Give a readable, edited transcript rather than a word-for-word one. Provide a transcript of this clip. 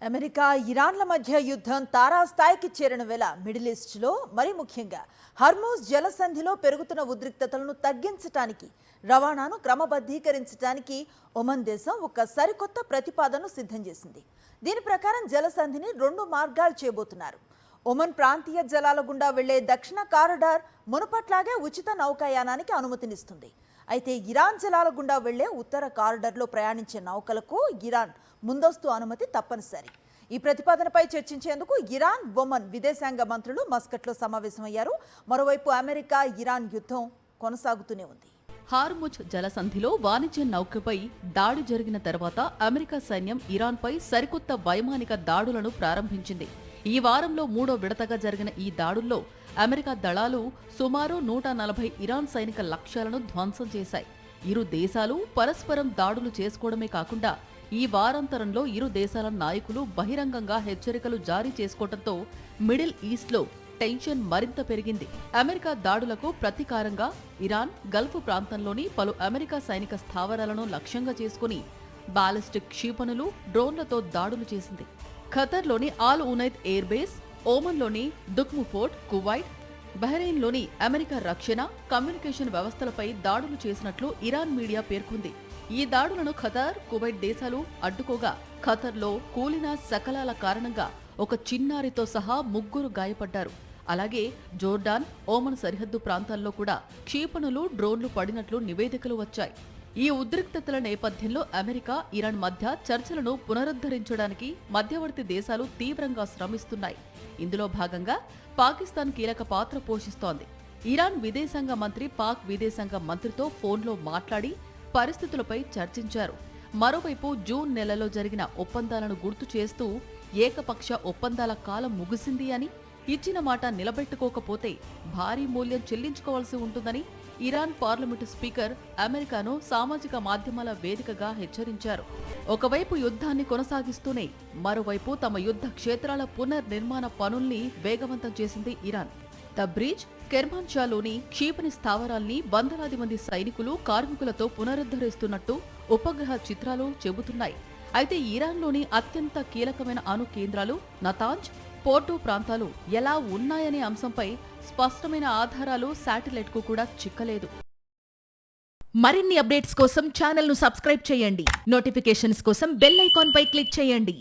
America ఇరాన్ల మధ్య యుద్ధం తారాస్థాయికి చేరిన వేళ మిడిల్ ఈస్ట్లో మరి ముఖ్యంగా హర్మూజ్ జలసంధిలో పెరుగుతున్న ఉద్రిక్తతలను తగ్గించడానికి రవాణాను క్రమబద్ధీకరించడానికి ఒమన్ దేశం ఒక సరికొత్త ప్రతిపాదనను సిద్ధం చేసింది. దీని ప్రకారం జలసంధిని 2 మార్గాలు చేయబోతున్నారు. ఒమన్ ప్రాంతీయ జలాల గుండా వెళ్లే దక్షిణ కారిడార్ మునుపట్లాగే ఉచిత నౌకాయానానికి అనుమతినిస్తుంది. అయితే ఇరాన్ జలాల గుండా వెళ్లే ఉత్తర కారిడార్లో ప్రయాణించే నౌకలకు ఇరాన్ ముందస్తు అనుమతి తప్పనిసరి. ఈ ప్రతిపాదనపై చర్చించేందుకు ఇరాన్, ఒమన్ విదేశాంగ మంత్రులు మస్కట్లో సమావేశమయ్యారు. మరోవైపు అమెరికా ఇరాన్ యుద్ధం కొనసాగుతూనే ఉంది. హార్ముజ్ జలసంధిలో వాణిజ్య నౌకపై దాడి జరిగిన తర్వాత అమెరికా సైన్యం ఇరాన్పై సరికొత్త వైమానిక దాడులను ప్రారంభించింది. ఈ వారంలో 3వ విడతగా జరిగిన ఈ దాడుల్లో అమెరికా దళాలు సుమారు 140 ఇరాన్ సైనిక లక్ష్యాలను ధ్వంసం చేశాయి. ఇరు దేశాలు పరస్పరం దాడులు చేసుకోవడమే కాకుండా ఈ వారాంతరంలో ఇరు దేశాల నాయకులు బహిరంగంగా హెచ్చరికలు జారీ చేసుకోవడంతో మిడిల్ ఈస్ట్లో టెన్షన్ మరింత పెరిగింది. అమెరికా దాడులకు ప్రతీకారంగా ఇరాన్ గల్ఫ్ ప్రాంతంలోని పలు అమెరికా సైనిక స్థావరాలను లక్ష్యంగా చేసుకుని బాలిస్టిక్ క్షిపణులు, డ్రోన్లతో దాడులు చేసింది. ఖతర్లోని ఆల్ ఉనైద్ ఎయిర్ బేస్, ఓమన్లోని దుఖ్ము ఫోర్ట్, కువైట్, బహ్రెయిన్లోని అమెరికా రక్షణ, కమ్యూనికేషన్ వ్యవస్థలపై దాడులు చేసినట్లు ఇరాన్ మీడియా పేర్కొంది. ఈ దాడులను ఖతార్, కువైట్ దేశాలు అడ్డుకోగా ఖతర్లో కూలిన శకలాల కారణంగా ఒక చిన్నారితో సహా 3 గాయపడ్డారు. అలాగే జోర్డాన్, ఓమన్ సరిహద్దు ప్రాంతాల్లో కూడా క్షిపణులు, డ్రోన్లు పడినట్లు నివేదికలు వచ్చాయి. ఈ ఉద్రిక్తతల నేపథ్యంలో అమెరికా, ఇరాన్ మధ్య చర్చలను పునరుద్ధరించడానికి మధ్యవర్తి దేశాలు తీవ్రంగా శ్రమిస్తున్నాయి. ఇందులో భాగంగా పాకిస్తాన్ కీలక పాత్ర పోషిస్తోంది. ఇరాన్ విదేశాంగ మంత్రి పాక్ విదేశాంగ మంత్రితో ఫోన్లో మాట్లాడి పరిస్థితులపై చర్చించారు. మరోవైపు జూన్ నెలలో జరిగిన ఒప్పందాలను గుర్తు చేస్తూ ఏకపక్ష ఒప్పందాల కాలం ముగిసింది అని, ఇచ్చిన మాట నిలబెట్టుకోకపోతే భారీ మూల్యం చెల్లించుకోవాల్సి ఉంటుందని ఇరాన్ పార్లమెంటు స్పీకర్ అమెరికాను సామాజిక మాధ్యమాల వేదికగా హెచ్చరించారు. ఒకవైపు యుద్ధాన్ని కొనసాగిస్తూనే మరోవైపు తమ యుద్ధ క్షేత్రాల పునర్నిర్మాణ పనుల్ని వేగవంతం చేసింది ఇరాన్. తబ్రీజ్, కెర్మాన్షాలోని క్షిపణి స్థావరాల్ని వందలాది మంది సైనికులు, కార్మికులతో పునరుద్ధరిస్తున్నట్టు ఉపగ్రహ చిత్రాలు చెబుతున్నాయి. అయితే ఇరాన్లోని అత్యంత కీలకమైన అణు కేంద్రాలు నతాంజ్, పోర్టు ప్రాంతాలు ఎలా ఉన్నాయనే అంశంపై స్పష్టమైన ఆధారాలు శాటిలైట్కు కూడా చిక్కలేదు. మరిన్ని అప్డేట్స్ కోసం ఛానల్ను సబ్స్క్రైబ్ చేయండి. నోటిఫికేషన్స్ కోసం బెల్ ఐకాన్ పై క్లిక్ చేయండి.